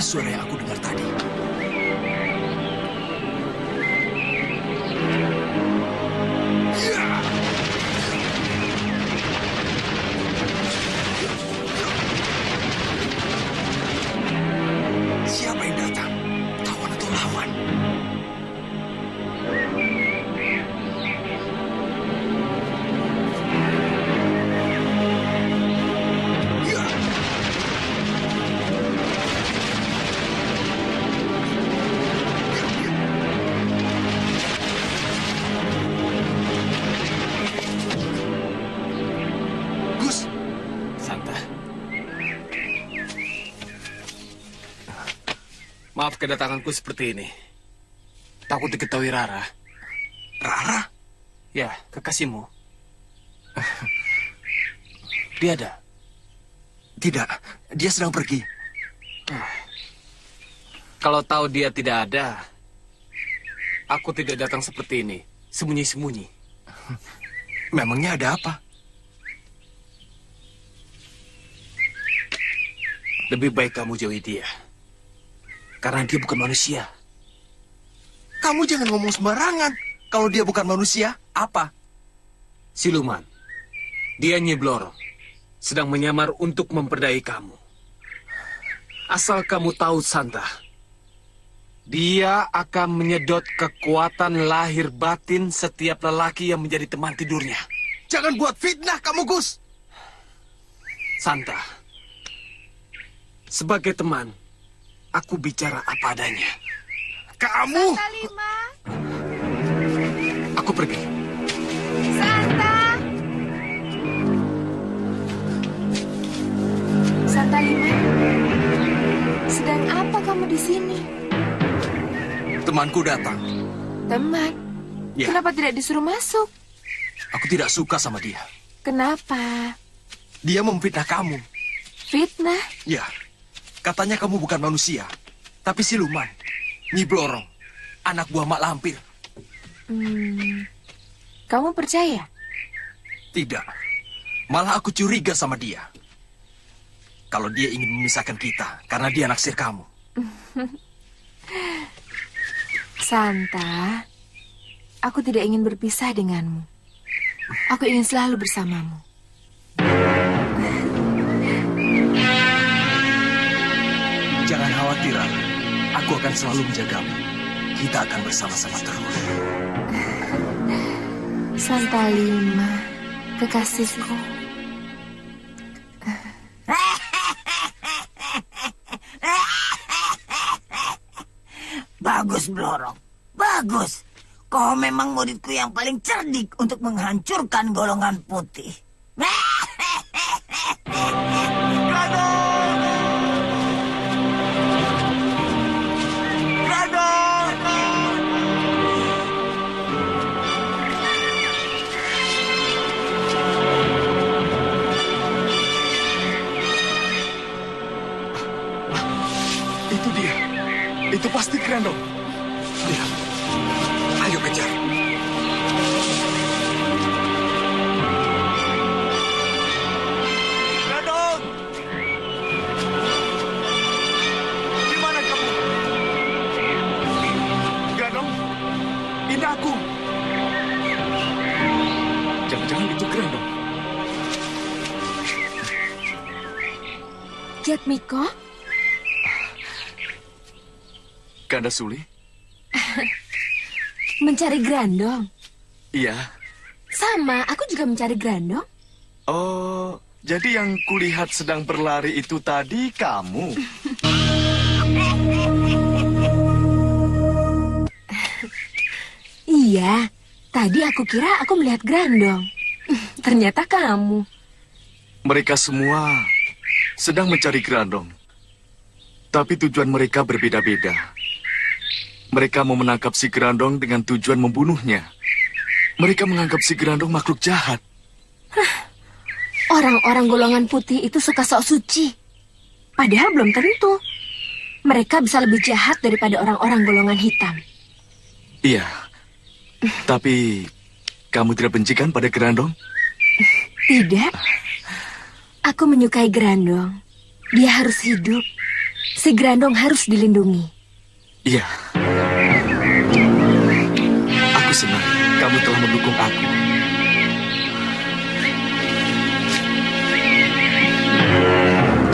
Suara yang aku dengar tadi. Siapa yang datang? Kawan atau lawan? Maaf kedatanganku seperti ini. Takut diketahui Rara. Rara? Ya, kekasihmu. Dia ada? Tidak, dia sedang pergi. Kalau tahu dia tidak ada, aku tidak datang seperti ini, sembunyi-sembunyi. Memangnya ada apa? Lebih baik kamu jauhi dia. Karena dia bukan manusia. Kamu jangan ngomong sembarangan. Kalau dia bukan manusia, apa? Siluman. Dia Nyi Blorong. Sedang menyamar untuk memperdaya kamu. Asal kamu tahu, Santa. Dia akan menyedot kekuatan lahir batin setiap lelaki yang menjadi teman tidurnya. Jangan buat fitnah kamu, Gus. Santa. Sebagai teman, aku bicara apa adanya. Kamu! Santa Lima. Aku pergi. Santa. Santa Lima. Sedang apa kamu di sini? Temanku datang. Teman? Ya. Kenapa tidak disuruh masuk? Aku tidak suka sama dia. Kenapa? Dia memfitnah kamu. Fitnah? Ya. Katanya kamu bukan manusia, tapi siluman. Nyi Blorong, anak buah Mak Lampir. Kamu percaya? Tidak. Malah aku curiga sama dia. Kalau dia ingin memisahkan kita, karena dia naksir kamu. Santa, aku tidak ingin berpisah denganmu. Aku ingin selalu bersamamu. Jangan khawatir, Rara. Aku akan selalu menjagamu. Kita akan bersama-sama terus. Santa Lima, kekasihku. Bagus, Blorong. Bagus. Kau memang muridku yang paling cerdik untuk menghancurkan golongan putih. Itu dia. Itu pasti Grandong. Lihat. Ayo kejar. Grandong! Di mana kamu? Grandong? Ini aku. Jangan-jangan itu Grandong. Jatmiko? Ganda Suli? Mencari Grandong? Iya. Sama, aku juga mencari Grandong. Oh, jadi yang kulihat sedang berlari itu tadi kamu? Iya, tadi aku kira aku melihat Grandong. Ternyata kamu. Mereka semua sedang mencari Grandong. Tapi tujuan mereka berbeda-beda. Mereka mau menangkap si Grandong dengan tujuan membunuhnya. Mereka menganggap si Grandong makhluk jahat. Orang-orang golongan putih itu suka sok suci. Padahal belum tentu. Mereka bisa lebih jahat daripada orang-orang golongan hitam. Iya. Tapi kamu tidak benci kan pada Grandong? Tidak. Aku menyukai Grandong. Dia harus hidup. Si Grandong harus dilindungi. Iya. Aku senang kamu telah mendukung aku.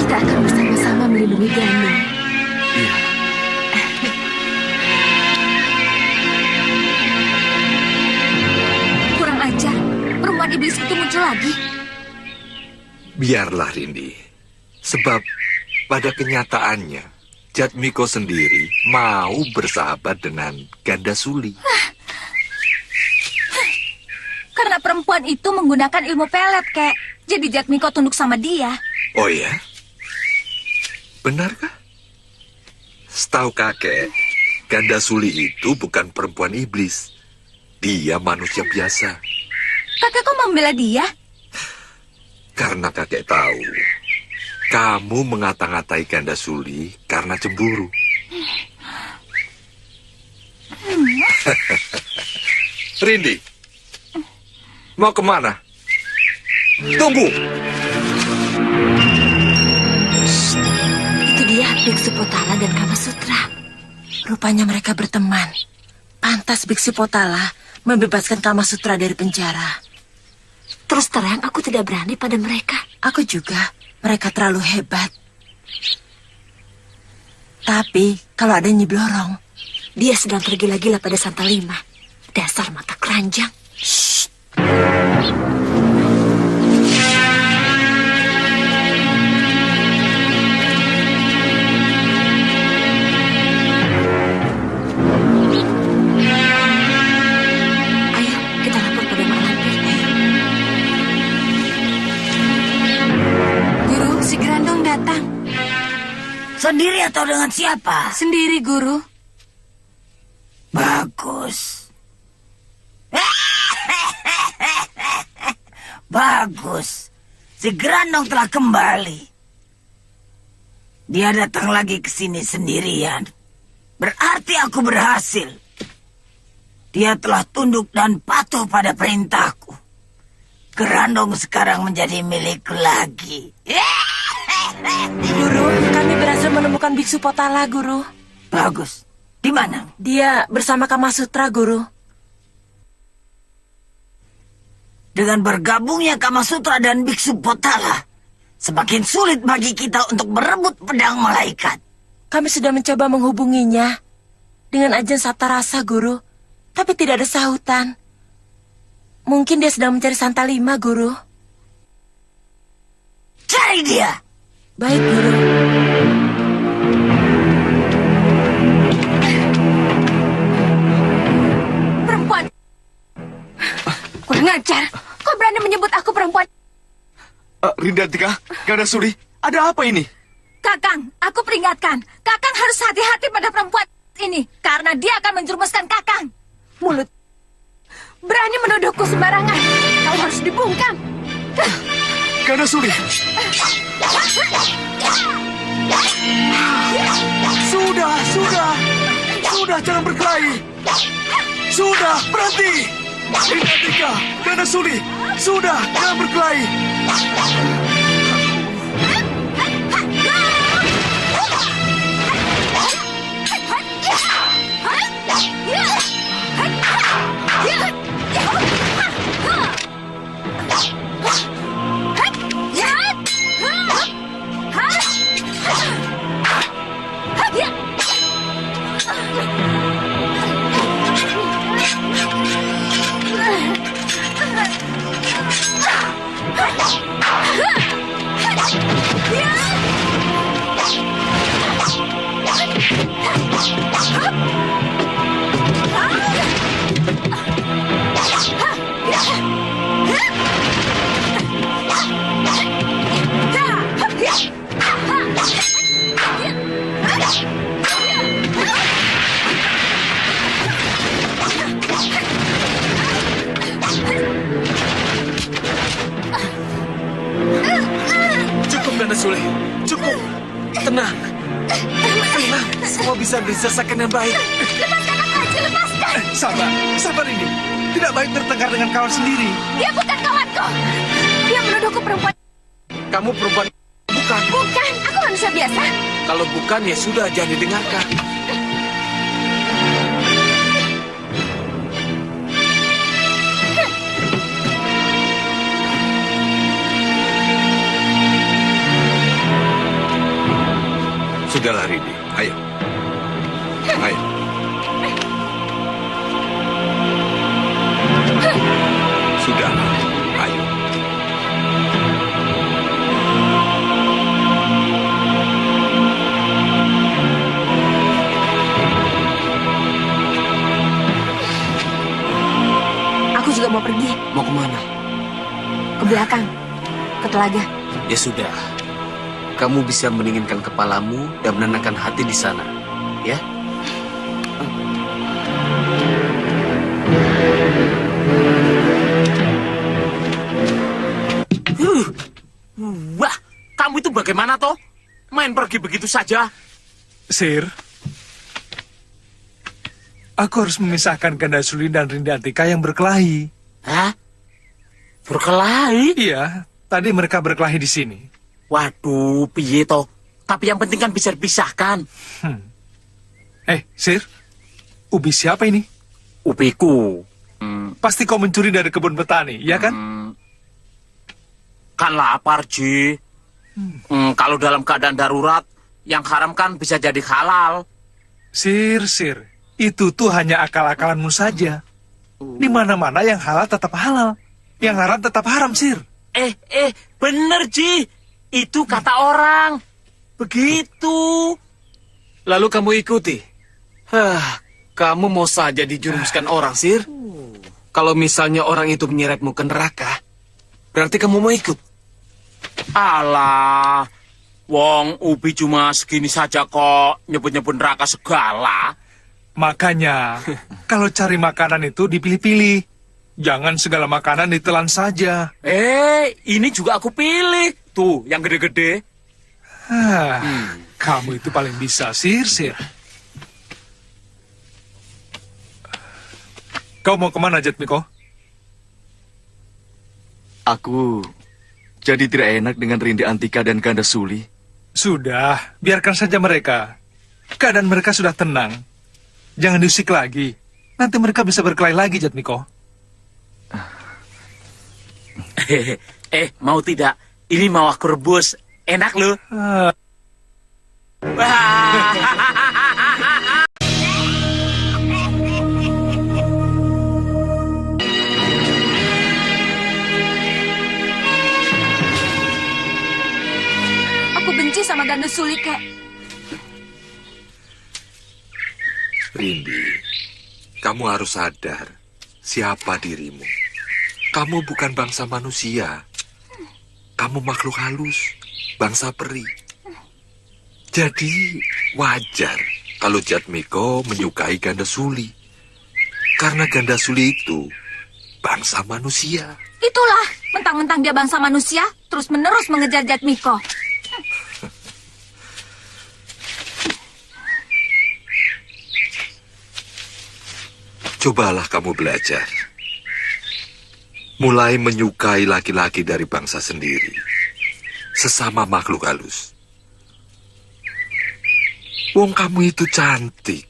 Kita akan bersama-sama melindungi Grandong. Iya. Kurang ajar. Perempuan iblis itu muncul lagi. Biarlah, Rindi. Sebab pada kenyataannya, Jatmiko sendiri mau bersahabat dengan Ganda Suli. Karena perempuan itu menggunakan ilmu pelet, Kek. Jadi Jatmiko tunduk sama dia. Oh ya? Benarkah? Setahu kakek, Ganda Suli itu bukan perempuan iblis. Dia manusia biasa. Kakek kok membela dia? Karena kakek tahu, kamu mengata-ngatai Ganda Suli karena cemburu. Rindi, mau kemana? Tunggu! Itu dia Biksu Potala dan Kamasutra. Rupanya mereka berteman. Pantas Biksu Potala membebaskan Kamasutra dari penjara. Terus terang aku tidak berani pada mereka. Aku juga. Mereka terlalu hebat. Tapi kalau ada Nyi Blorong, dia sedang tergila-gila pada Santa Lima. Dasar mata keranjang. Shh. Ayo, kita lapor pada Mak Lampir. Guru, si Grandong datang. Sendiri atau dengan siapa? Sendiri, Guru. Bagus. Bagus. Si Grandong telah kembali. Dia datang lagi ke sini sendirian. Berarti aku berhasil. Dia telah tunduk dan patuh pada perintahku. Grandong sekarang menjadi milikku lagi. Guru, kami berhasil menemukan Biksu Potala, Guru. Bagus. Di mana? Dia bersama Kamasutra, Guru. Dengan bergabungnya Kamasutra dan Biksu Potala, semakin sulit bagi kita untuk merebut pedang malaikat. Kami sudah mencoba menghubunginya dengan Ajahn Saptarasa, Guru. Tapi tidak ada sahutan. Mungkin dia sedang mencari Santalima, Guru. Cari dia! Baik, Guru. Perempuan. Kurang ajar. Kau berani menyebut aku perempuan? Rindantika, Gandasuli, ada apa ini? Kakang, aku peringatkan. Kakang harus hati-hati pada perempuan ini. Karena dia akan menjerumuskan Kakang. Mulut. Berani menuduhku sembarangan. Kau harus dibungkam. Gandasuli. Sudah, jangan berkelahi. Sudah, berhenti. Rindantika, Gandasuli, sudah, jangan berkelahi. Cukup, Gandasuli. Cukup. Tenang. Tenang. Semua bisa diselesaikan dengan baik. Lepaskan aku, Haji, lepaskan. Sabar ini. Tidak baik bertengkar dengan kawan sendiri. Dia bukan kawanku. Dia menuduhku perempuan. Kamu perempuan bukan. Bukan, aku manusia biasa. Kalau bukan ya sudah, jangan didengarkan. Sudahlah, Rindi. Ayo. Ayo. Sudahlah. Ayo. Aku juga mau pergi. Mau kemana? Ke belakang. Ke telaga. Ya sudah. Kamu bisa mendinginkan kepalamu dan menenangkan hati di sana. Ya? Wah, kamu itu bagaimana toh? Main pergi begitu saja? Sir, aku harus memisahkan Gandasuli dan Rindantika yang berkelahi. Hah? Berkelahi? Iya, tadi mereka berkelahi di sini. Waduh, piye toh? Tapi yang penting kan bisa dipisahkan. Sir, ubi siapa ini? Ubiku. Pasti kau mencuri dari kebun petani, ya kan? Kan lapar, Ji. Kalau dalam keadaan darurat, yang haram kan bisa jadi halal. Sir, itu tuh hanya akal-akalanmu saja. Di mana-mana yang halal tetap halal, yang haram tetap haram, Sir. Bener, Ji. Itu kata orang. Begitu. Lalu kamu ikuti? Kamu mau saja dijerumuskan orang, Sir? Kalau misalnya orang itu menyeretmu ke neraka, berarti kamu mau ikut? Alah, wong Ubi cuma segini saja kok, nyebut-nyebut neraka segala. Makanya, kalau cari makanan itu dipilih-pilih. Jangan segala makanan ditelan saja. Ini juga aku pilih. Tuh, yang gede-gede. Kamu itu paling bisa, Sir. Kau mau kemana, Jatmiko? Aku jadi tidak enak dengan Rindi Antika dan Gandasuli. Sudah, biarkan saja mereka. Keadaan mereka sudah tenang. Jangan diusik lagi. Nanti mereka bisa berkelahi lagi, Jatmiko. Mau tidak? Ini mau aku rebus. Enak loh. Aku benci sama ganda sulit, Kek. Rindi, kamu harus sadar siapa dirimu. Kamu bukan bangsa manusia. Kamu makhluk halus, bangsa peri. Jadi wajar kalau Jatmiko menyukai ganda suli. Karena ganda suli itu bangsa manusia. Itulah, mentang-mentang dia bangsa manusia, terus-menerus mengejar Jatmiko. Cobalah kamu belajar. Mulai menyukai laki-laki dari bangsa sendiri. Sesama makhluk halus. Wong kamu itu cantik.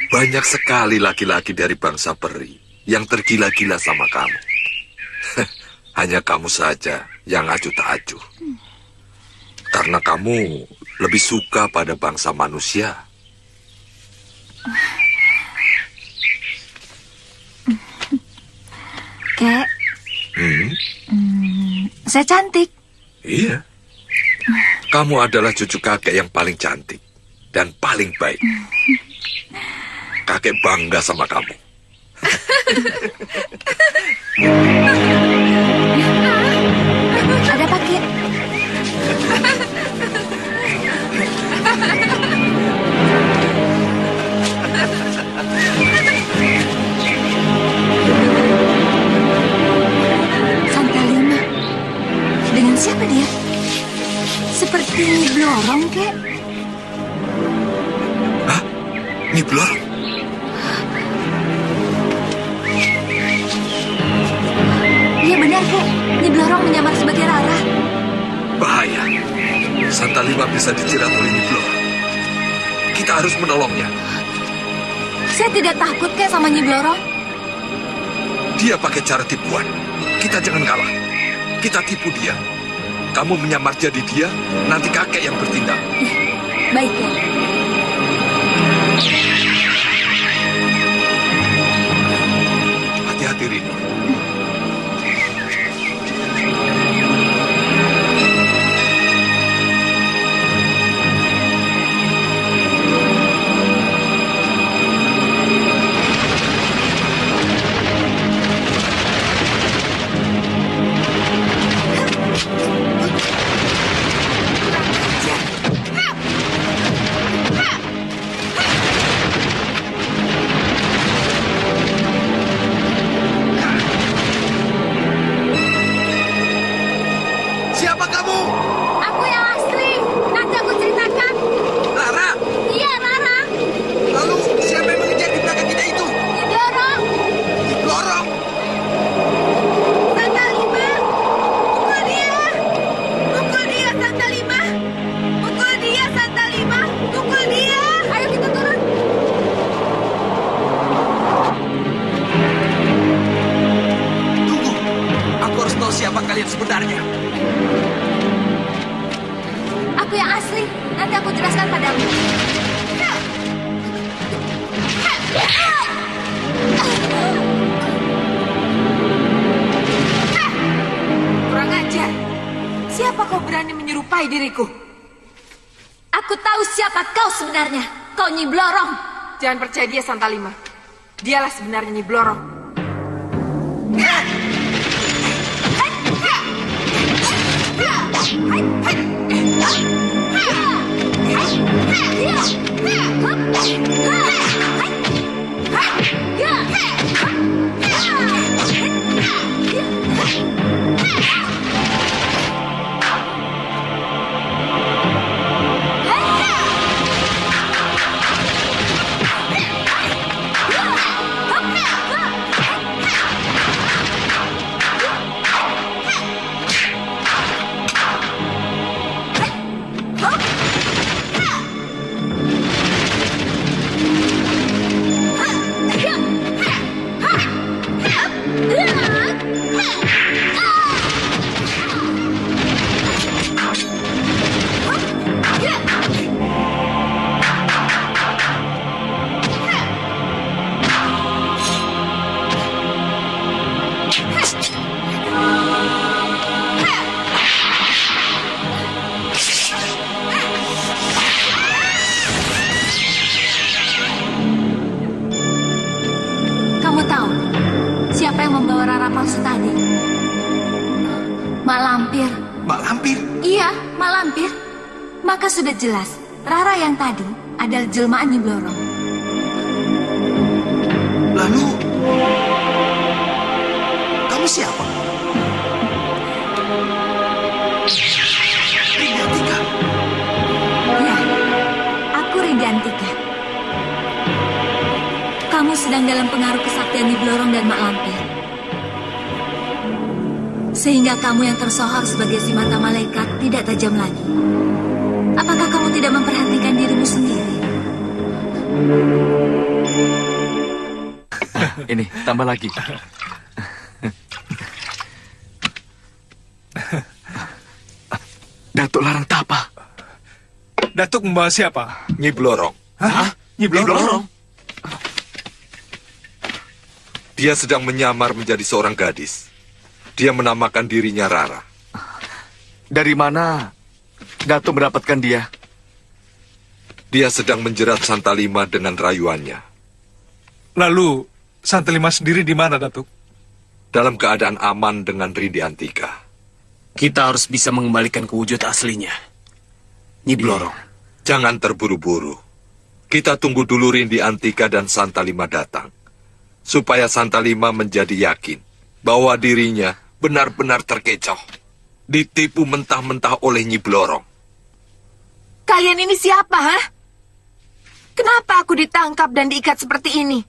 Banyak sekali laki-laki dari bangsa peri yang tergila-gila sama kamu. Hanya kamu saja yang acuh tak acuh. Karena kamu lebih suka pada bangsa manusia. Kek, saya cantik. Iya. Kamu adalah cucu kakek yang paling cantik dan paling baik. Kakek bangga sama kamu. Ada apa, Kek? Santalima. Dengan siapa dia? Seperti Nyi Blorong, Kek. Hah? Nyi Blorong? Iya benar, Kek. Nyi Blorong menyamar sebagai Rara. Bahaya. Santalima bisa dijerat oleh Nyi Blorong. Kita harus menolongnya. Saya tidak takut, Kek, sama Nyi Blorong. Dia pakai cara tipuan. Kita jangan kalah. Kita tipu dia. Kamu menyamar jadi dia, nanti kakek yang bertindak. Baik, Kek. Hati-hati, Rini. Siapa kamu? Aku yang asli. Nanti aku ceritakan. Lara. Iya, Rara. Lalu siapa yang mengejar di belakang kita itu? Nyi Blorong. Nyi Blorong. Santalima. Pukul dia. Pukul dia, Santalima. Pukul dia, Santalima. Pukul dia. Ayo kita turun. Tunggu. Aku harus tahu siapa kalian sebenarnya. Aku yang asli. Nanti aku jelaskan padamu. Kurang ajar. Siapa kau berani menyerupai diriku? Aku tahu siapa kau sebenarnya. Kau Nyi Blorong. Jangan percaya dia, Santalima. Dialah sebenarnya Nyi Blorong. Iya, Mak Lampir. Maka sudah jelas, Rara yang tadi adalah jelmaan Nyi Blorong. Lalu, kamu siapa? Rindantika. Ya, aku Rindantika. Kamu sedang dalam pengaruh kesaktian Nyi Blorong dan Mak Lampir. Sehingga kamu yang tersohor sebagai si mata malaikat tidak tajam lagi. Apakah kamu tidak memperhatikan dirimu sendiri? Ini, tambah lagi. Datuk Larang Tapa. Datuk membawa siapa? Nyi Blorong. Hah? Nyi Blorong? Dia sedang menyamar menjadi seorang gadis. Dia menamakan dirinya Rara. Dari mana Datuk mendapatkan dia? Dia sedang menjerat Santalima dengan rayuannya. Lalu, Santalima sendiri di mana, Datuk? Dalam keadaan aman dengan Rindantika. Kita harus bisa mengembalikan ke wujud aslinya. Nyi Blorong. Jangan terburu-buru. Kita tunggu dulu Rindantika dan Santalima datang. Supaya Santalima menjadi yakin bahwa dirinya benar-benar terkecoh. Ditipu mentah-mentah oleh Nyi Blorong. Kalian ini siapa, hah? Kenapa aku ditangkap dan diikat seperti ini?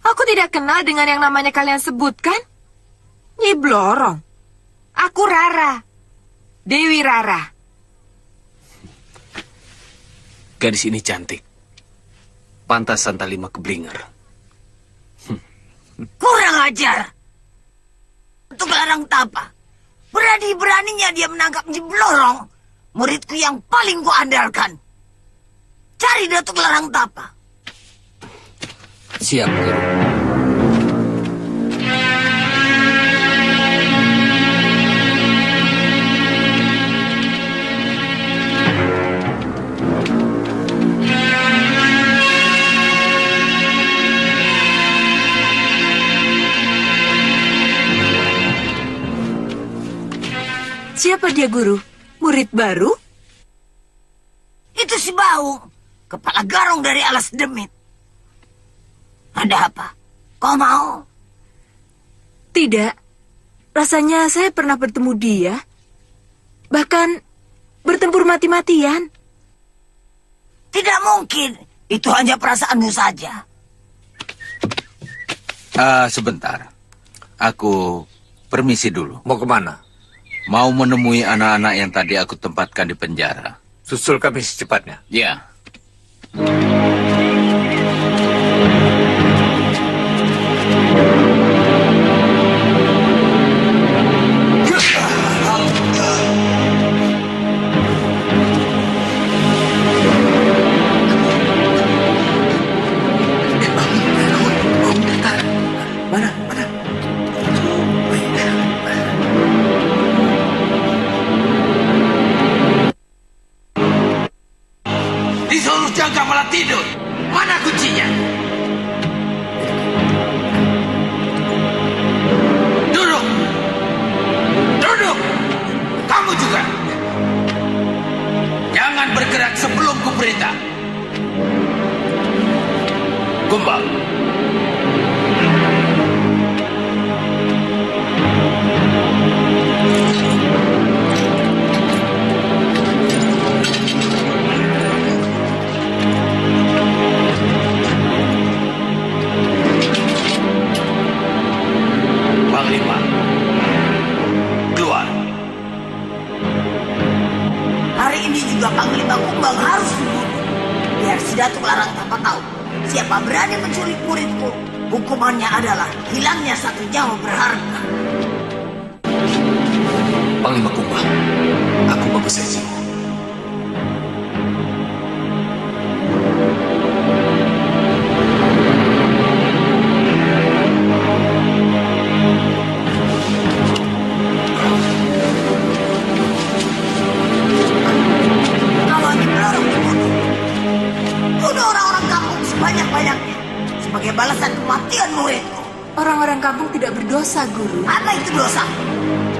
Aku tidak kenal dengan yang namanya kalian sebutkan. Nyi Blorong. Aku Rara. Dewi Rara. Gadis ini cantik. Pantas Santalima keblinger. Kurang ajar. Datuk Larang Tapa. Berani-beraninya dia menangkap Nyi Blorong, muridku yang paling kuandalkan. Cari Datuk Larang Tapa. Siap, Guru. Siapa dia, Guru? Murid baru? Itu si Bau, kepala garong dari Alas Demit. Ada apa? Kau mau? Tidak. Rasanya saya pernah bertemu dia. Bahkan bertempur mati-matian. Tidak mungkin. Itu hanya perasaanmu saja. Sebentar. Aku permisi dulu. Mau kemana? Mau menemui anak-anak yang tadi aku tempatkan di penjara. Susul kami secepatnya. Ya. Disuruh jaga malah tidur. Mana kuncinya? Duduk. Duduk. Kamu juga. Jangan bergerak sebelum kuperintah. Kumbang. Panglima, keluar. Hari ini juga Panglima Kumbang harus dibunuh. Biar si Datuk Larang Tapa tahu. Siapa berani menculik muridku, hukumannya adalah hilangnya satu nyawa berharga. Panglima Kumbang, aku bagus saja. Kalau Nyi Blorong dibunuh, bunuh orang-orang kampung sebanyak-banyaknya sebagai balasan kematian muridku. Orang-orang kampung tidak berdosa, Guru. Apa itu dosa?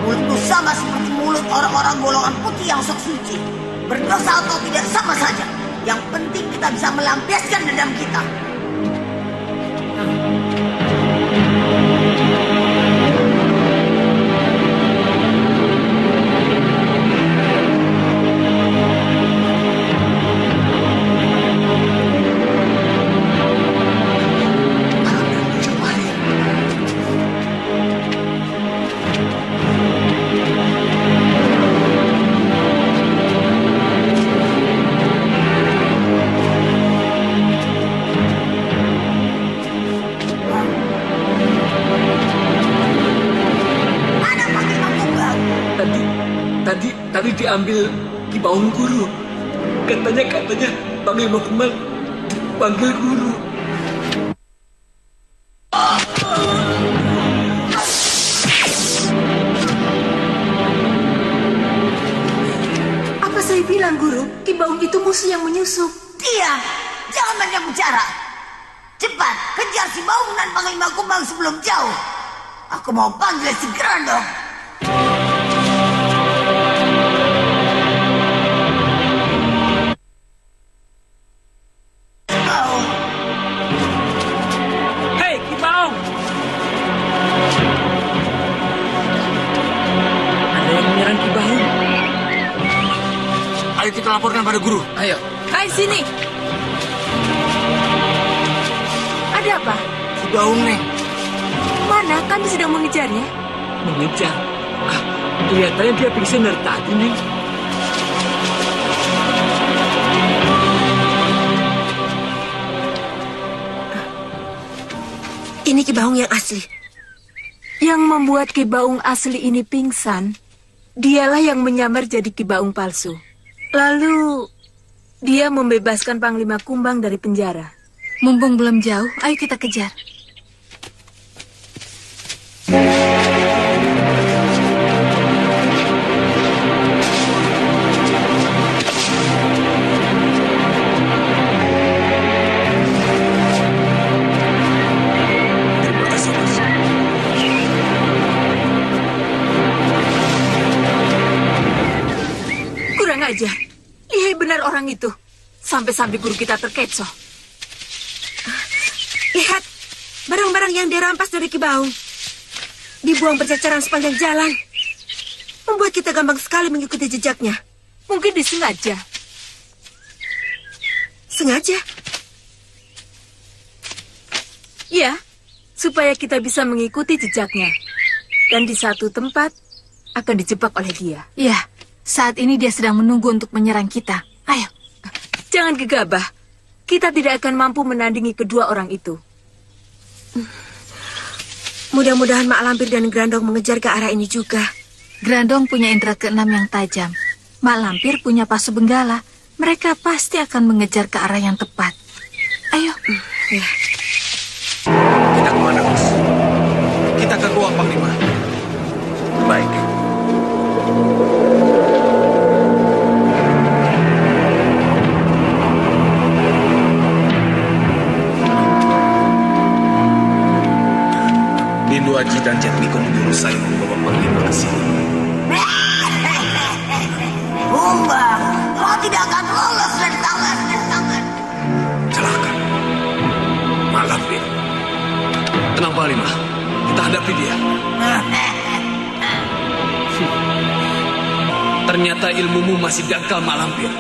Mulutmu sama seperti mulut orang-orang golongan putih yang sok suci. Berdosa atau tidak sama saja. Yang penting kita bisa melampiaskan dendam kita. Tadi diambil Ki Baung Guru. Katanya Panglima Kumbang panggil Guru. Apa saya bilang, Guru? Ki Baung itu musuh yang menyusup. Diam, jangan banyak bicara. Cepat, kejar si Baung dan Panglima Kumbang sebelum jauh. Aku mau panggil si Grandong. Hei, Ki Baung! Ada yang menyerang Ki Baung. Ayo kita laporkan pada Guru. Ayo. Hai, sini. Ada apa? Ki Baung, Neng. Mana? Kami sedang mengejarnya. Mengejar? Kelihatannya dia pingsan dari tadi, Neng. Ini Ki Baung yang asli. Yang membuat Ki Baung asli ini pingsan, dialah yang menyamar jadi Ki Baung palsu. Lalu, dia membebaskan Panglima Kumbang dari penjara. Mumpung belum jauh, ayo kita kejar. Kurang ajar. Lihai benar orang itu. Sampai-sampai guru kita terkecoh. Lihat, barang-barang yang dirampas dari Ki Baung dibuang berceceran sepanjang jalan. Membuat kita gampang sekali mengikuti jejaknya. Mungkin disengaja. Sengaja? Ya, supaya kita bisa mengikuti jejaknya. Dan di satu tempat akan dijebak oleh dia. Ya, saat ini dia sedang menunggu untuk menyerang kita. Ayo. Jangan gegabah. Kita tidak akan mampu menandingi kedua orang itu. Mudah-mudahan Mak Lampir dan Grandong mengejar ke arah ini juga. Grandong punya indera keenam yang tajam. Mak Lampir punya pasu benggala. Mereka pasti akan mengejar ke arah yang tepat. Ayo. Ya. Kita kemana, Bos? Kita ke ruang Panglima. Baik. Bindu Aji dan Jatmiko menyuruh saya membawa Panglima ke sini. Kumbang, kau tidak akan lolos dari tangan. Celaka. Mak Lampir. Tenang, Panglima. Kita hadapi dia. Ternyata ilmumu masih dangkal, Mak Lampir.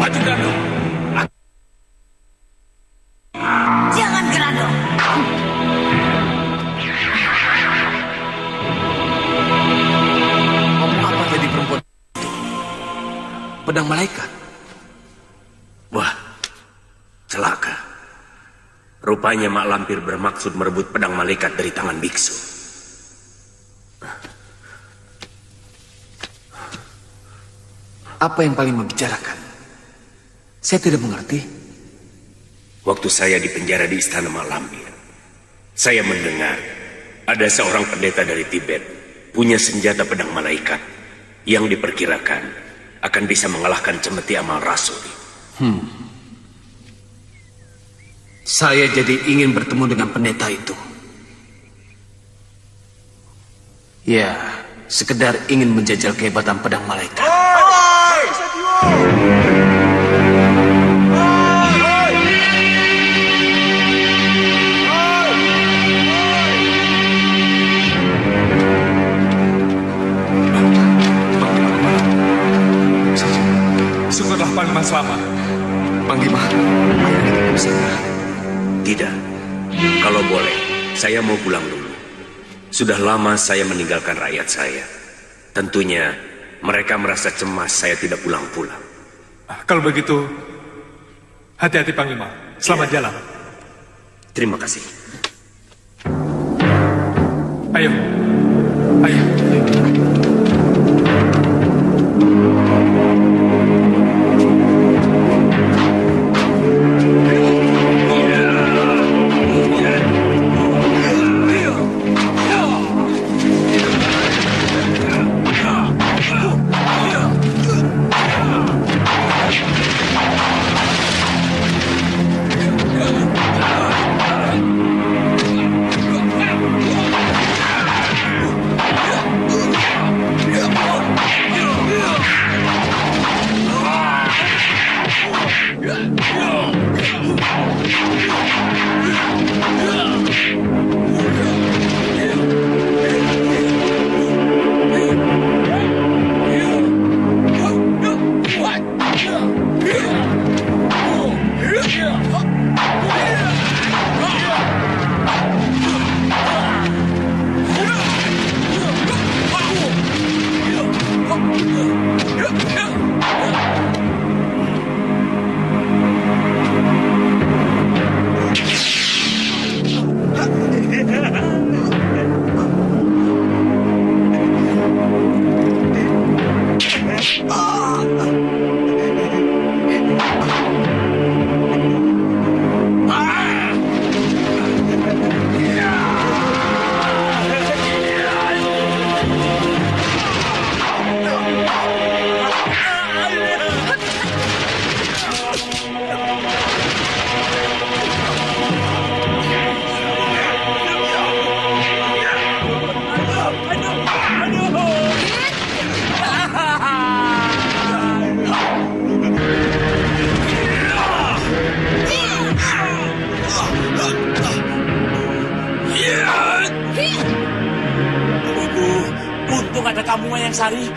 Maju, Grandong. Jangan Grandong. Ngomong apa jadi perempuan itu? Pedang malaikat. Wah, celaka. Rupanya Mak Lampir bermaksud merebut pedang malaikat dari tangan biksu. Apa yang paling membicarakan? Saya tidak mengerti. Waktu saya di penjara di Istana Mak Lampir, saya mendengar ada seorang pendeta dari Tibet punya senjata pedang malaikat yang diperkirakan akan bisa mengalahkan cemeti amal rasul. Saya jadi ingin bertemu dengan pendeta itu. Ya, sekedar ingin menjajal kehebatan pedang malaikat. Syukurlah Panglima selamat. Panglima, ayo kita ke sana. Tidak. Kalau boleh, saya mau pulang dulu. Sudah lama saya meninggalkan rakyat saya. Tentunya mereka merasa cemas saya tidak pulang-pulang. Kalau begitu, hati-hati Panglima. Selamat jalan. Terima kasih. Ayo. Ayo. Untung ada kamu, Mayang Sari.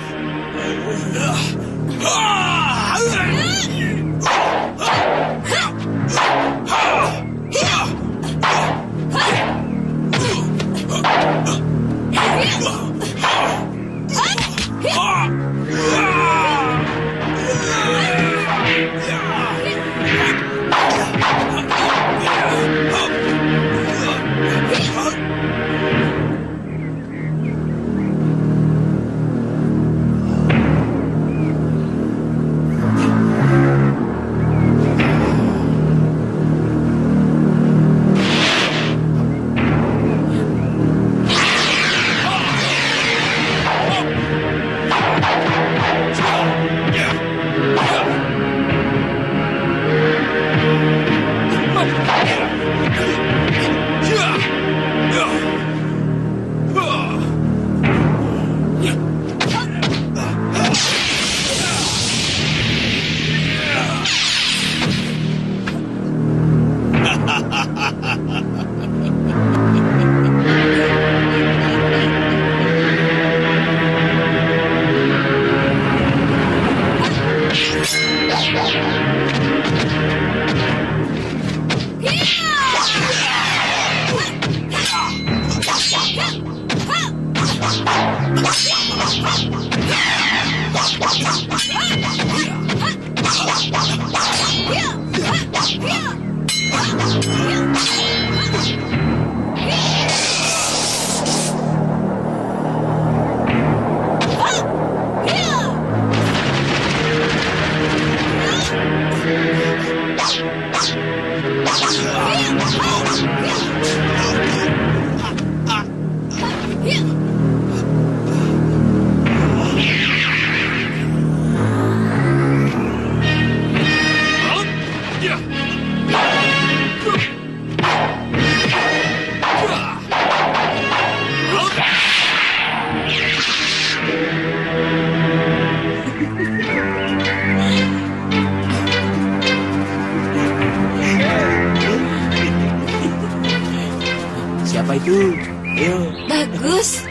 itu. Ayo. Bagus.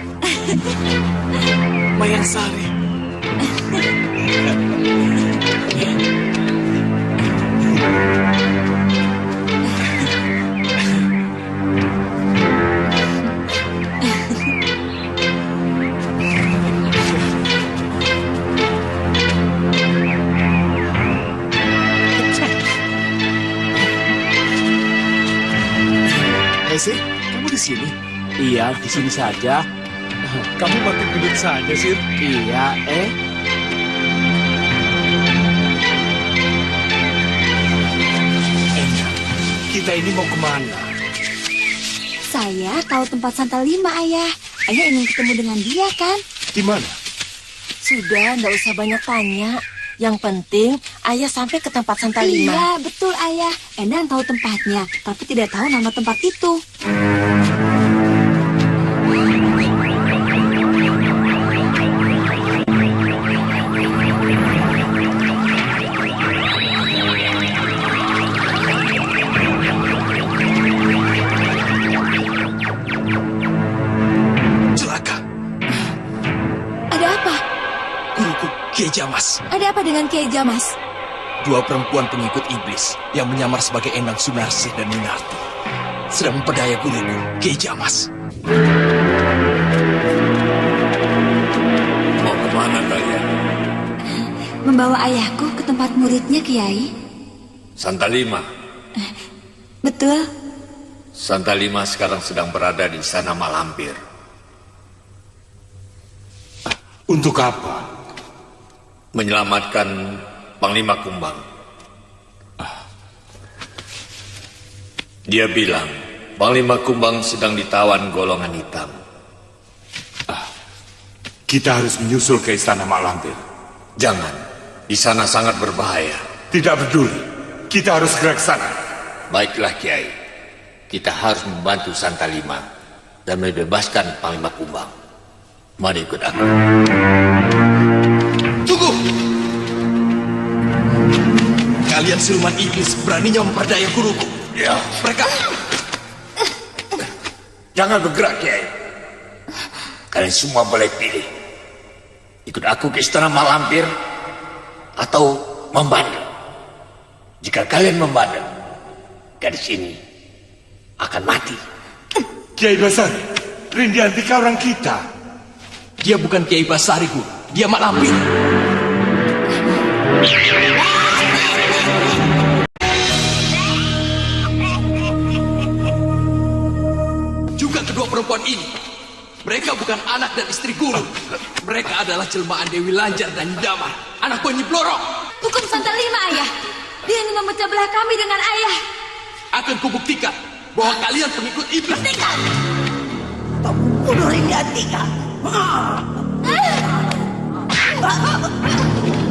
Mayang Sari. Sir, kamu di sini? Iya, di sini saja. Kamu makin gendut saja, Sir. Iya, Kita ini mau kemana? Saya tahu tempat Santa Lima, Ayah. Ayah ingin ketemu dengan dia, kan? Di mana? Sudah, nggak usah banyak tanya. Yang penting, ayah sampai ke tempat Santa Lima. Iya, betul, Ayah. Endang tahu tempatnya, tapi tidak tahu nama tempat itu. Celaka. Ada apa? Guruku, Kiai Jamas. Ada apa dengan Kiai Jamas? Dua perempuan pengikut iblis yang menyamar sebagai Endang Sunarsih dan Minarti sedang memperdaya guruku, Kiai Jamas. Mau kemana kalian? Membawa ayahku ke tempat muridnya, Kiai. Santa Lima. Betul. Santa Lima sekarang sedang berada di Istana Malampir. Untuk apa? Menyelamatkan Panglima Kumbang. Dia bilang Panglima Kumbang sedang ditawan golongan hitam. Kita harus menyusul ke Istana Malampir. Jangan, di sana sangat berbahaya. Tidak peduli, kita harus gerak ke sana. Baiklah Kiai, kita harus membantu Santa Lima dan membebaskan Panglima Kumbang. Mari ikut aku. Tunggu! Kalian siluman iblis beraninya memperdaya guruku. Ya. Mereka... Jangan bergerak Kiai. Kalian semua boleh pilih. Ikut aku ke Istana Malampir atau membandel. Jika kalian membandel, gadis ini akan mati. Kiai Basari, Rindiantika orang kita. Dia bukan Kiai Basari, Guru. Dia Mak Lampir. Juga kedua perempuan ini, mereka bukan anak dan istri guru. Mereka adalah jelmaan Dewi Lanjar dan Damar, anak buah Nyi Blorong. Hukum Santa Lima, Ayah. Dia ingin memecah belah kami dengan Ayah. Akan kubuktikan bahwa kalian pengikut iblis. Hentikan! Pembunuh Rindiantika.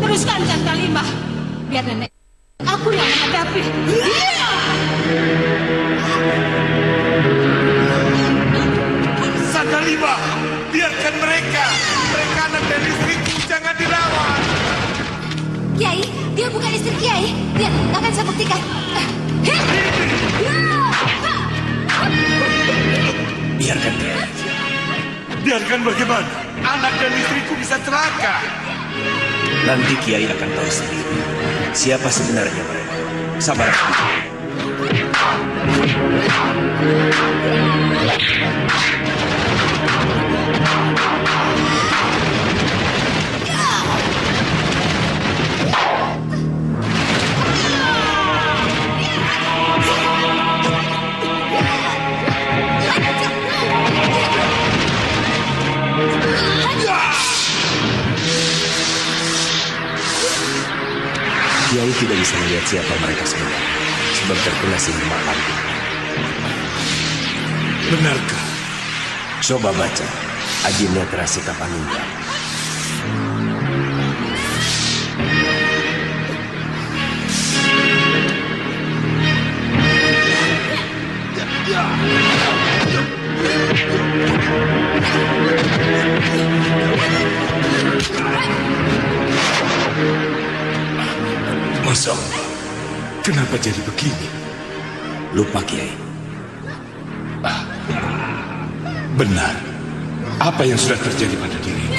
Teruskan Santa Lima. Biar nenek aku yang menghadapi. Santa Lima, biarkan mereka. Mereka anak dan istriku, jangan dilawan. Kiai, dia bukan istri Kiai. Lihat, akan saya buktikan. Biarkan dia. Biarkan bagaimana? Anak dan istriku bisa celaka. Nanti Kiai akan tahu sendiri siapa sebenarnya mereka. Sabar. Kiai tidak bisa melihat siapa mereka sebenarnya, sebab terkena sihir malam. Benarkah? Coba baca Adi Netra Sikapaninggal. Masa kenapa jadi begini? Lupa Kiai. Benar. Apa yang sudah terjadi pada diriku?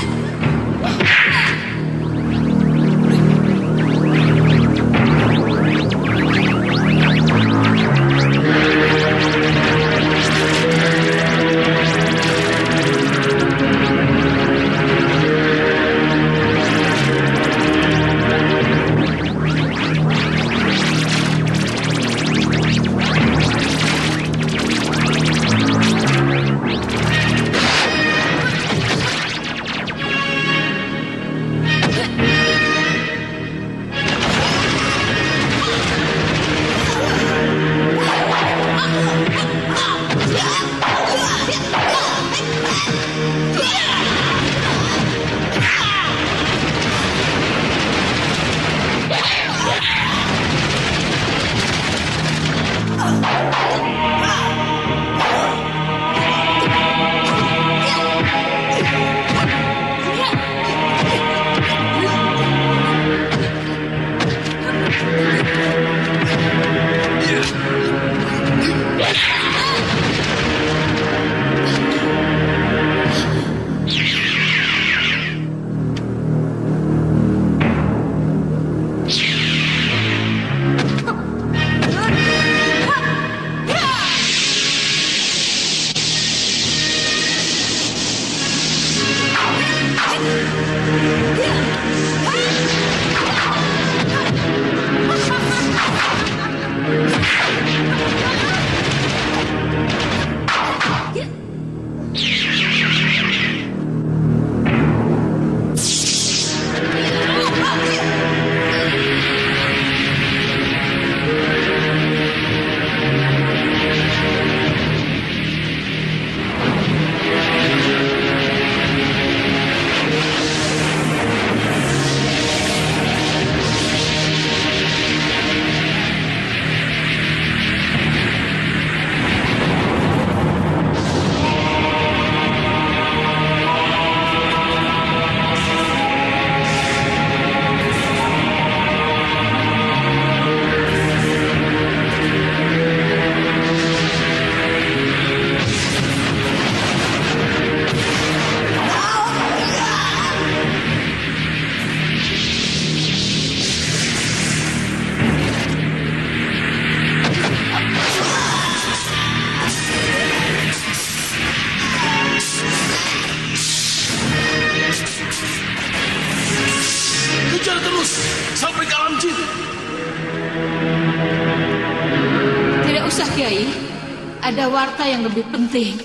Ada warta yang lebih penting.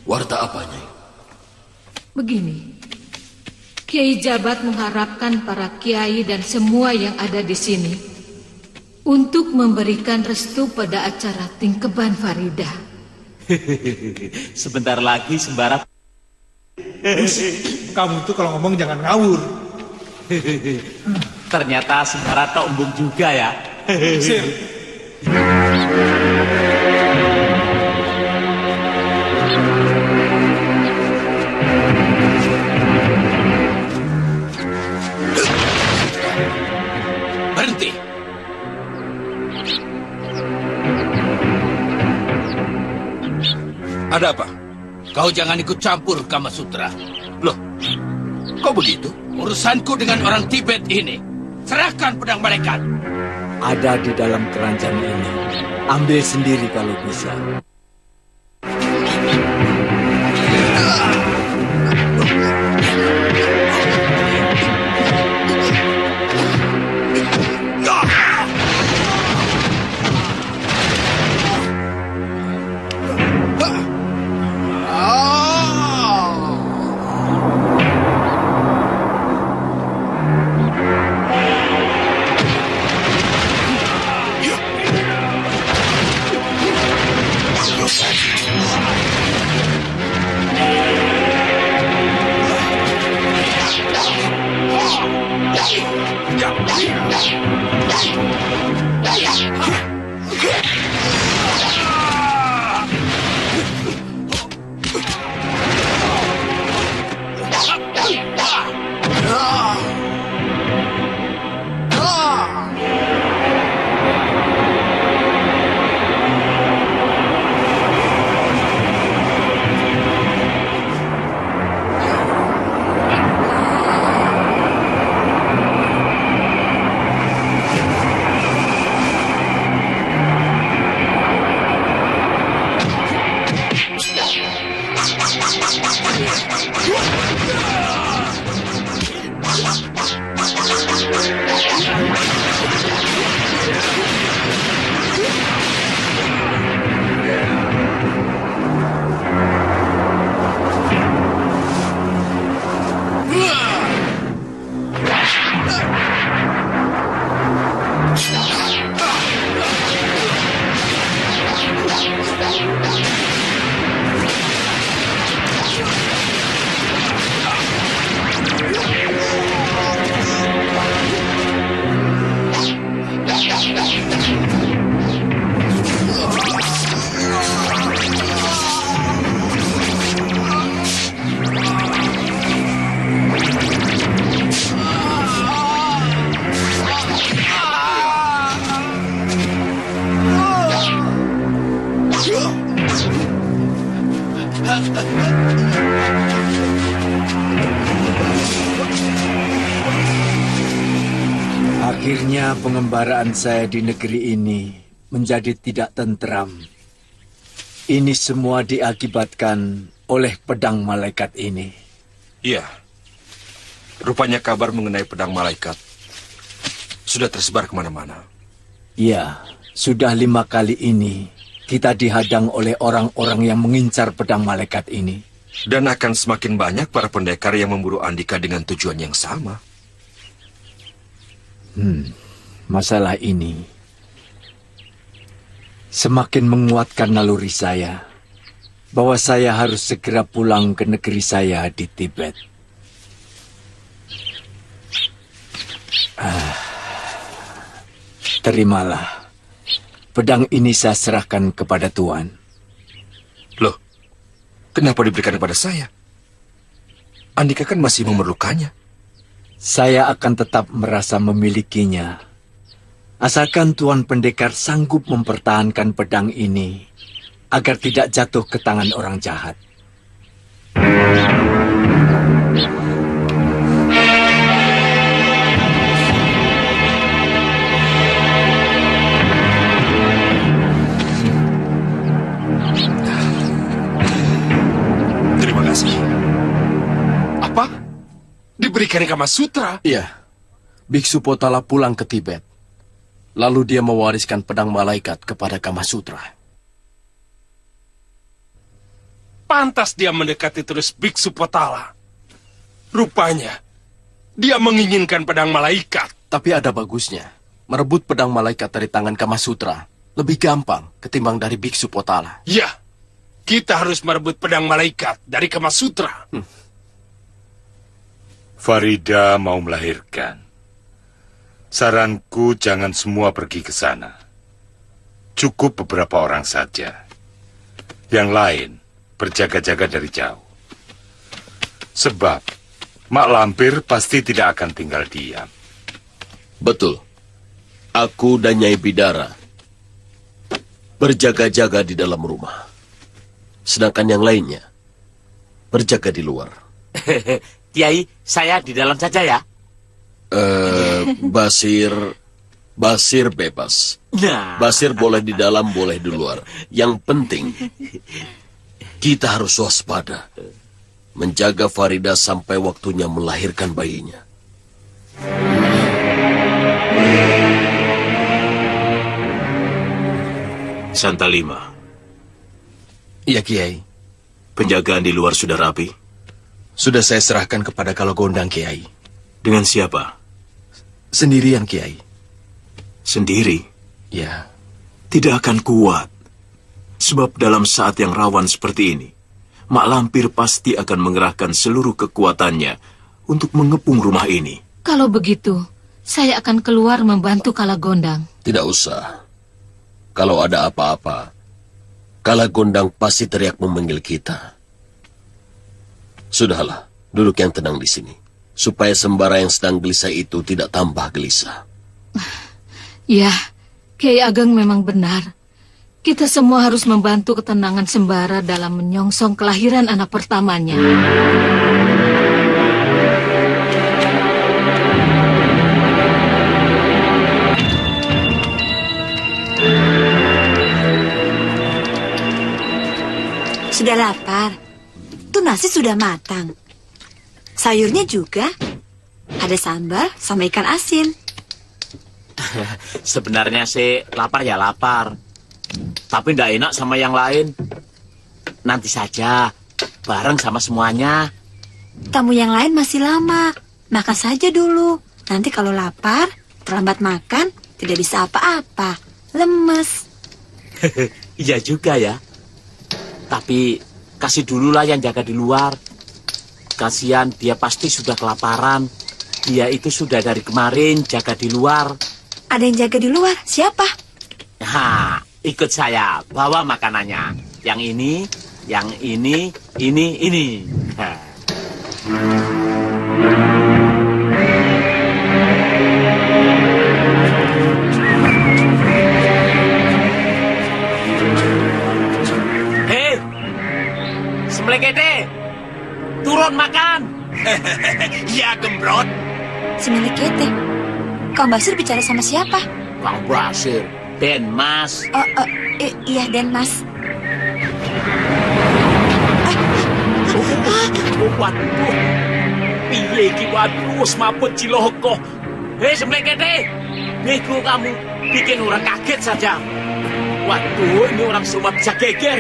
Warta apa, Nyai? Begini, Kiai Jabat mengharapkan para kiai dan semua yang ada di sini untuk memberikan restu pada acara Tingkeban Farida. Sebentar lagi Sembara. Kamu tuh kalau ngomong jangan ngawur. Ternyata Sembara tak umbung juga ya. Sir. Berhenti. Ada apa? Kau jangan ikut campur Kama Sutra. Loh, kok begitu? Urusanku dengan orang Tibet ini. Serahkan pedang malaikat. Ada di dalam keranjang ini. Ambil sendiri kalau bisa. Akhirnya pengembaraan saya di negeri ini menjadi tidak tentram. Ini semua diakibatkan oleh pedang malaikat ini. Iya. Rupanya kabar mengenai pedang malaikat sudah tersebar kemana-mana. Ya, sudah 5 kali ini kita dihadang oleh orang-orang yang mengincar pedang malaikat ini. Dan akan semakin banyak para pendekar yang memburu Andika dengan tujuan yang sama. Masalah ini semakin menguatkan naluri saya bahwa saya harus segera pulang ke negeri saya di Tibet. Terimalah. Pedang ini saya serahkan kepada Tuan. Loh, kenapa diberikan kepada saya? Andika kan masih memerlukannya. Saya akan tetap merasa memilikinya. Asalkan Tuan Pendekar sanggup mempertahankan pedang ini agar tidak jatuh ke tangan orang jahat. Terima kasih. Apa? Diberikan Kama Sutra? Iya. Biksu Potala pulang ke Tibet. Lalu dia mewariskan pedang malaikat kepada Kama Sutra. Pantas dia mendekati terus Biksu Potala. Rupanya, dia menginginkan pedang malaikat. Tapi ada bagusnya. Merebut pedang malaikat dari tangan Kama Sutra lebih gampang ketimbang dari Biksu Potala. Ya, kita harus merebut pedang malaikat dari Kama Sutra. Farida mau melahirkan. Saranku jangan semua pergi ke sana. Cukup beberapa orang saja. Yang lain berjaga-jaga dari jauh. Sebab Mak Lampir pasti tidak akan tinggal diam. Betul. Aku dan Nyai Bidara berjaga-jaga di dalam rumah. Sedangkan yang lainnya berjaga di luar. Kiai, saya di dalam saja ya. Basir bebas. Nah. Basir boleh di dalam, boleh di luar. Yang penting, kita harus waspada. Menjaga Farida sampai waktunya melahirkan bayinya. Santalima. Iya, Kiai. Penjagaan di luar sudah rapi? Sudah saya serahkan kepada Kalagondang, Kiai. Dengan siapa? Sendirian, Kiai. Sendiri? Ya. Tidak akan kuat. Sebab dalam saat yang rawan seperti ini, Mak Lampir pasti akan mengerahkan seluruh kekuatannya untuk mengepung rumah ini. Kalau begitu, saya akan keluar membantu Kalagondang. Tidak usah. Kalau ada apa-apa, Kalagondang pasti teriak memanggil kita. Sudahlah, duduk yang tenang di sini. Supaya sembara yang sedang gelisah itu tidak tambah gelisah. Ya, Kiai Ageng memang benar. Kita semua harus membantu ketenangan sembara dalam menyongsong kelahiran anak pertamanya. Sudah lapar? Itu nasi sudah matang. Sayurnya juga. Ada sambal sama ikan asin. Sebenarnya sih lapar ya lapar. Tapi ndak enak sama yang lain. Nanti saja, bareng sama semuanya. Tamu yang lain masih lama. Makan saja dulu. Nanti kalau lapar, terlambat makan, tidak bisa apa-apa. Lemes. Iya juga ya. Tapi kasih dululah yang jaga di luar. Kasihan dia pasti sudah kelaparan. Dia itu sudah dari kemarin jaga di luar. Ada yang jaga di luar? Siapa? Ha, ikut saya. Bawa makanannya. Yang ini, ini. Ha. Hei, Semlekete, turun makan. Ya, Gembrot. Semlekete, Kang Basir bicara sama siapa? Kang Basir, Den Mas. Iya, Den Mas. Waduh, piye iki waduh, semaput ciloko. Hei Semlekete, bego kamu, bikin orang kaget saja. Waduh, ini orang semua bisa geger.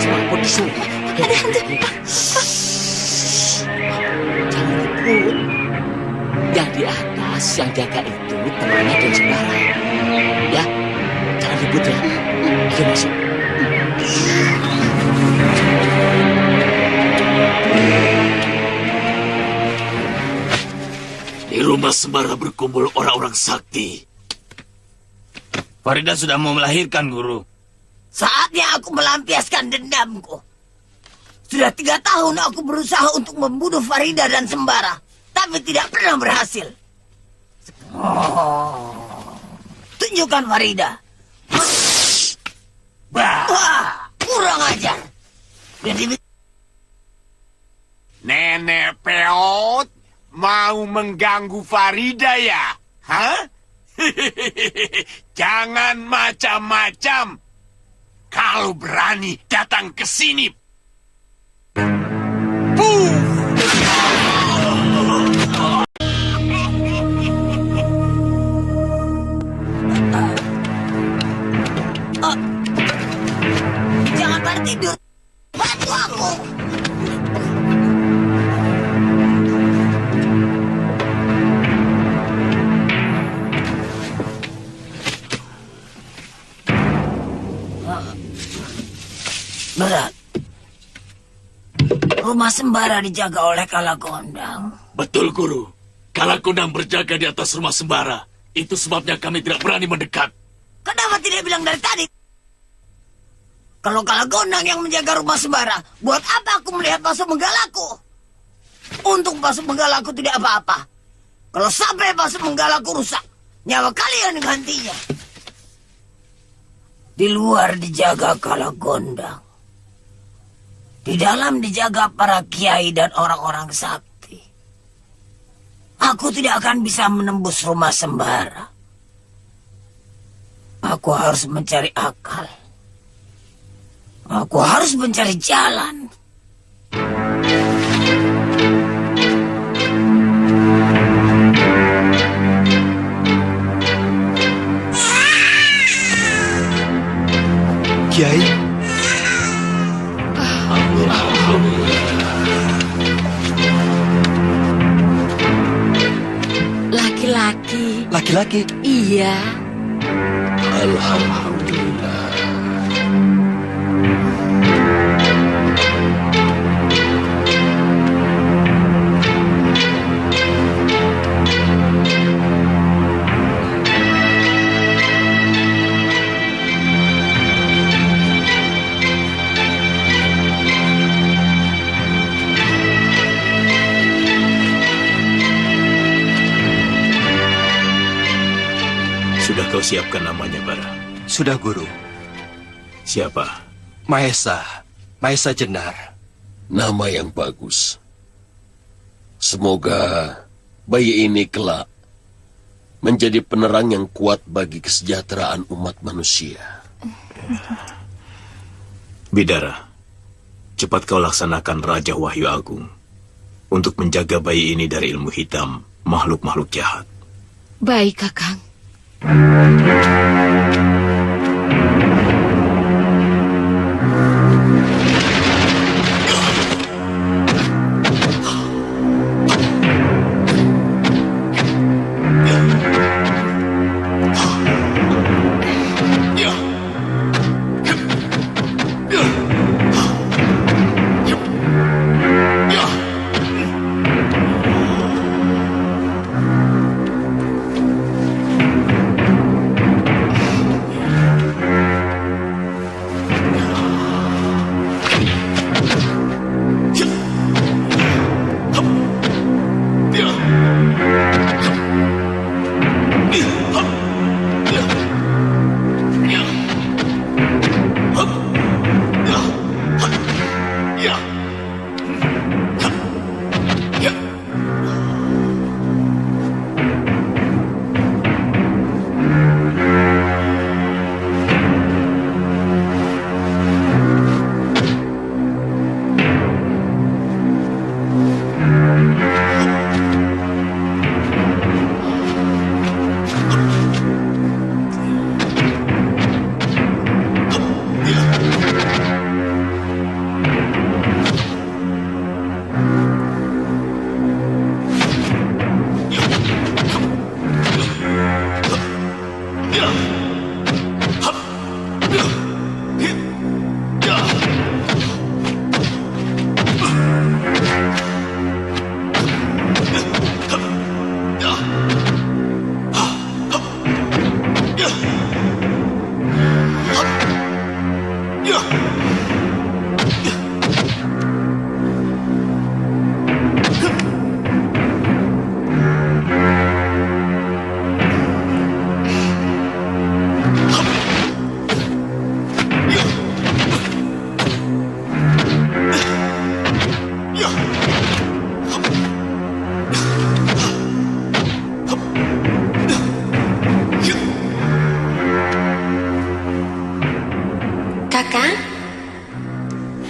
Semaput disuruh. Ada hantu. Jangan ribut. Yang di atas yang jaga itu temannya dan Sembara. Ya, jangan ribut ya. Ayo masuk. Di rumah Sembara berkumpul orang-orang sakti. Farida sudah mau melahirkan, Guru. Saatnya aku melampiaskan dendamku. Sudah 3 tahun aku berusaha untuk membunuh Farida dan Sembara, tapi tidak pernah berhasil. Tunjukkan Farida. Wah, kurang ajar. Nenek Peot mau mengganggu Farida ya? Hah? Jangan macam-macam. Kalau berani datang ke sini. Jangan tertidur. Bantu aku. Berat. Rumah Sembara dijaga oleh Kalagondang. Betul, Guru. Kalagondang berjaga di atas rumah Sembara. Itu sebabnya kami tidak berani mendekat. Kenapa tidak bilang dari tadi? Kalau Kalagondang yang menjaga rumah Sembara, buat apa aku melihat Pasu Menggalaku? Untung Pasu Menggalaku tidak apa-apa. Kalau sampai Pasu Menggalaku rusak, nyawa kalian gantinya. Di luar dijaga Kalagondang. Di dalam dijaga para kiai dan orang-orang sakti. Aku tidak akan bisa menembus rumah Sembara. Aku harus mencari akal. Aku harus mencari jalan. Kiai. Laki-laki. Laki-laki? Iya. Alhamdulillah. Sudah kau siapkan namanya, Bara? Sudah, Guru. Siapa? Mahesa. Mahesa Jenar. Nama yang bagus. Semoga bayi ini kelak menjadi penerang yang kuat bagi kesejahteraan umat manusia. Bidara, cepat kau laksanakan Raja Wahyu Agung untuk menjaga bayi ini dari ilmu hitam makhluk-makhluk jahat. Baik, Kakang.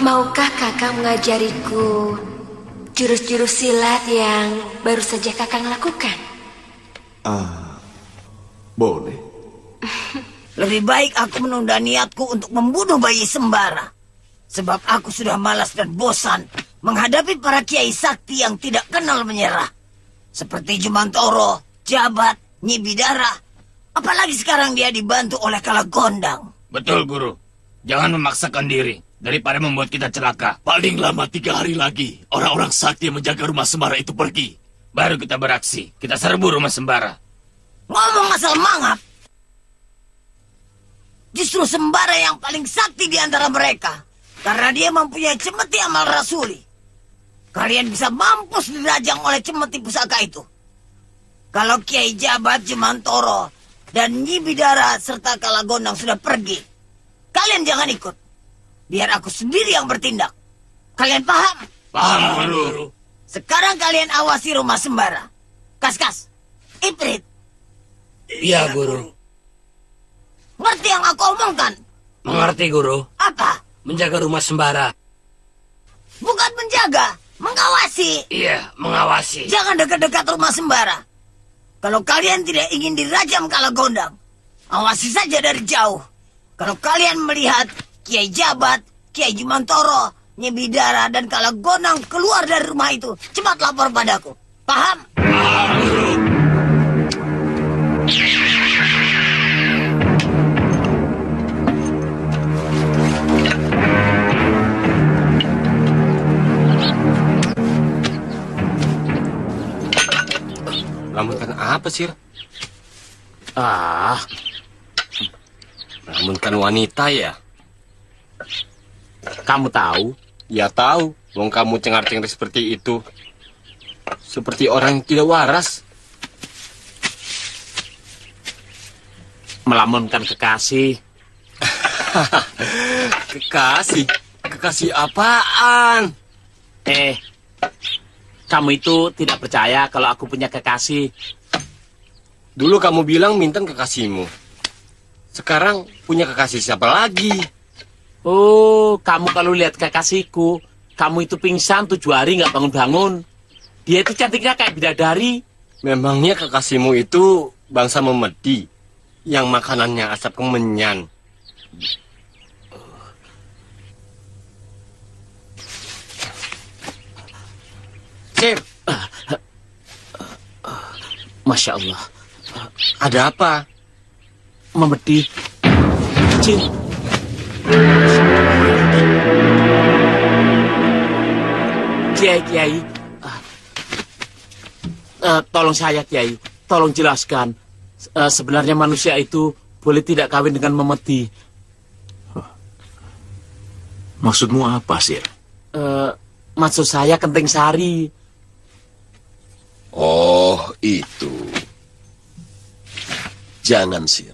Maukah Kakang mengajariku jurus-jurus silat yang baru saja Kakang lakukan? Boleh. Lebih baik aku menunda niatku untuk membunuh bayi Sembara. Sebab aku sudah malas dan bosan menghadapi para kiai sakti yang tidak kenal menyerah. Seperti Jumantoro, Jabat, Nyi Bidara. Apalagi sekarang dia dibantu oleh Kalagondang. Betul, Guru. Jangan memaksakan diri daripada membuat kita celaka. Paling lama 3 hari lagi, orang-orang sakti yang menjaga rumah Sembara itu pergi. Baru kita beraksi. Kita serbu rumah Sembara. Ngomong asal mangap. Justru Sembara yang paling sakti di antara mereka. Karena dia mempunyai cemeti amal rasuli. Kalian bisa mampus dirajang oleh cemeti pusaka itu. Kalau Kiai Jabat, Jumantoro, dan Nyi Bidara serta Kalagondang sudah pergi, kalian jangan ikut. Biar aku sendiri yang bertindak. Kalian paham? Paham, Guru. Sekarang kalian awasi rumah Sembara. Kas-kas, Iprit. Iya, Guru. Ngerti yang aku omongkan? Mengerti, Guru. Apa? Menjaga rumah Sembara. Bukan menjaga, mengawasi. Iya, mengawasi. Jangan dekat-dekat rumah Sembara. Kalau kalian tidak ingin dirajam Kalagondang, awasi saja dari jauh. Kalau kalian melihat Kiai Jabat, Kiai Jumantoro, Nyi Bidara, dan Kalagondang keluar dari rumah itu, cepat lapor padaku. Paham? Paham, Guru. Lamunkan apa, Sir? Lamunkan wanita ya? Kamu tahu? Ya tahu, wong kamu cengar-cengir seperti itu. Seperti orang yang tidak waras. Melamunkan kekasih. Kekasih? Kekasih apaan? Kamu itu tidak percaya kalau aku punya kekasih. Dulu kamu bilang Minten kekasihmu. Sekarang punya kekasih siapa lagi? Oh, kamu kalau lihat kekasihku, kamu itu pingsan 7 hari nggak bangun-bangun. Dia itu cantiknya kayak bidadari. Memangnya kekasihmu itu bangsa Memedi yang makanannya asap kemenyan? Sir, Masya Allah. ada apa? Memedi. Jin. Kiai. Tolong saya, Kiai. Tolong jelaskan. Sebenarnya manusia itu boleh tidak kawin dengan Memedi. Maksudmu apa, Sir? Maksud saya Kenting Sari. Oh, itu. Jangan, Sir.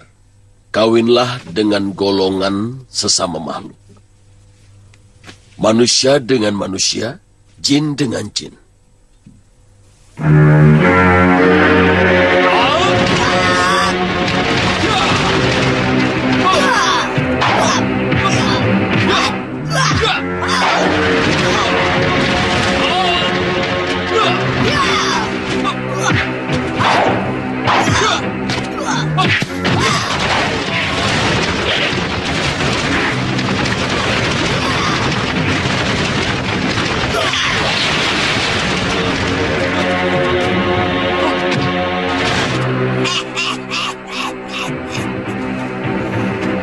Kawinlah dengan golongan sesama makhluk. Manusia dengan manusia, jin dengan jin.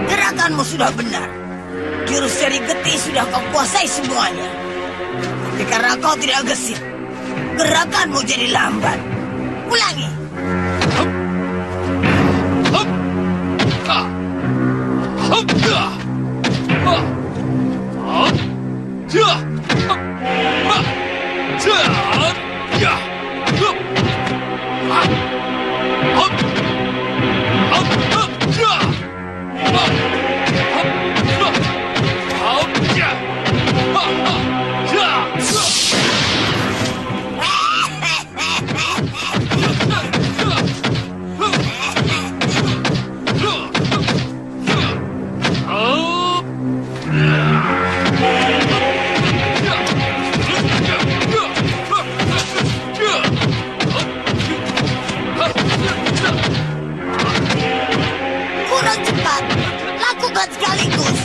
Gerakanmu sudah benar. Jurus seri getih sudah kau kuasai semuanya. Tapi karena kau tidak gesit, gerakanmu jadi lambat. Ulangi. Kurang cepat. Lakukan sekaligus.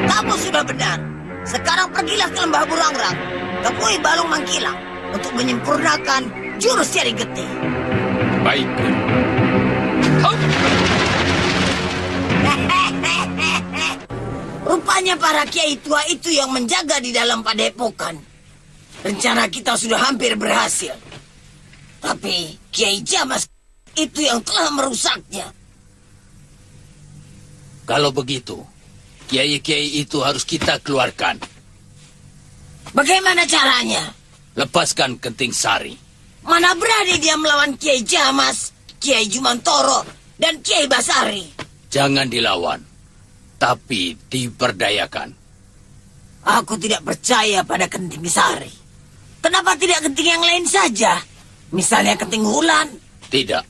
Kamu sudah benar. Sekarang pergilah ke lembah Burangrang. Temui Balung Mangkilang untuk menyempurnakan jurus seri getih. Baik. Rupanya para kiai tua itu yang menjaga di dalam padepokan. Rencana kita sudah hampir berhasil. Tapi Kiai Jamas itu yang telah merusaknya. Kalau begitu, kiai-kiai itu harus kita keluarkan. Bagaimana caranya? Lepaskan Kenting Sari. Mana berani dia melawan Kiai Jamas, Kiai Jumantoro, dan Kiai Basari? Jangan dilawan, tapi diperdayakan. Aku tidak percaya pada Kenting Sari. Kenapa tidak Kenting yang lain saja? Misalnya Kenting Wulan. Tidak,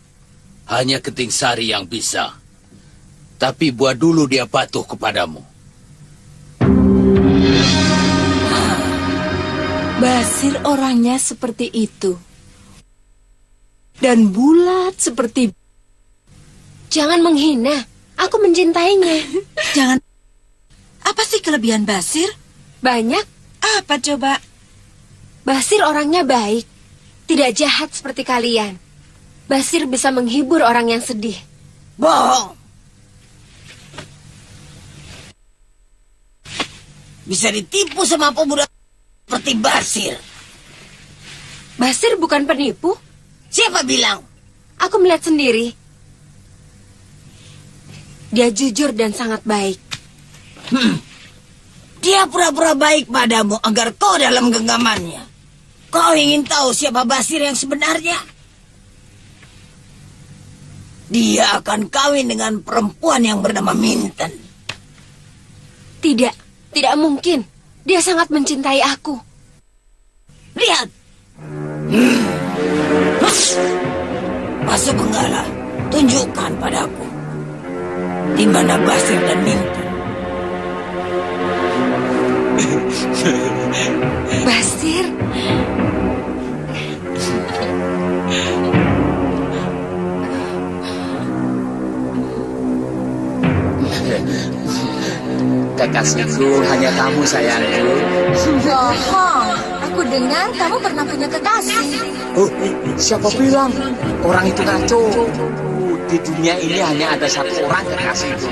hanya Kenting Sari yang bisa. Tapi buat dulu dia patuh kepadamu. Basir orangnya seperti itu. Dan bulat seperti... Jangan menghina. Aku mencintainya. Jangan. Apa sih kelebihan Basir? Banyak. Apa coba? Basir orangnya baik. Tidak jahat seperti kalian. Basir bisa menghibur orang yang sedih. Bohong. Bisa ditipu sama pemuda seperti Basir. Basir bukan penipu. Siapa bilang? Aku melihat sendiri. Dia jujur dan sangat baik. Dia pura-pura baik padamu agar kau dalam genggamannya. Kau ingin tahu siapa Basir yang sebenarnya? Dia akan kawin dengan perempuan yang bernama Minten. Tidak, tidak mungkin. Dia sangat mencintai aku. Lihat. Masuk Benggala, tunjukkan padaku di mana Basir dan Minten. Basir. Kekasihku, hanya kamu sayangku. Bohong. Aku dengar kamu pernah punya kekasih. Oh, siapa bilang? Orang itu ngaco. Di dunia ini hanya ada satu orang kekasihku.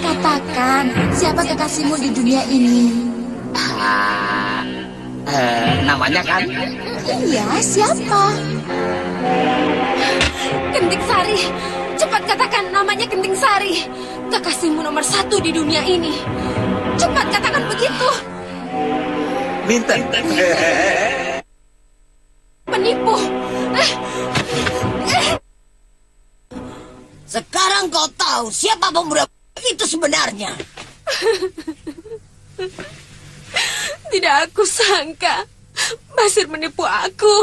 Katakan, siapa kekasihmu di dunia ini? Namanya kan? Iya, siapa? Genting Sari. Cepat katakan namanya Genting Sari. Kekasihmu nomor 1 di dunia ini. Cepat katakan begitu. Minten. Penipu. Sekarang kau tahu siapa pemuda itu sebenarnya. Tidak aku sangka Basir menipu aku.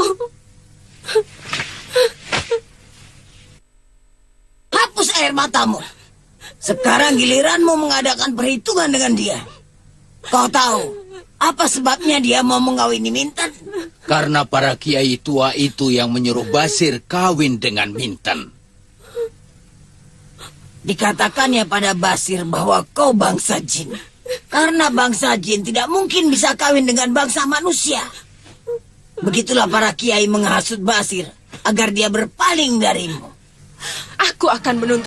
Hapus air matamu. Sekarang giliranmu mengadakan perhitungan dengan dia. Kau tahu apa sebabnya dia mau mengawini Minten? Karena para kiai tua itu yang menyuruh Basir kawin dengan Minten. Dikatakannya pada Basir bahwa kau bangsa jin. Karena bangsa jin tidak mungkin bisa kawin dengan bangsa manusia. Begitulah para kiai menghasut Basir agar dia berpaling darimu. Aku akan menuntut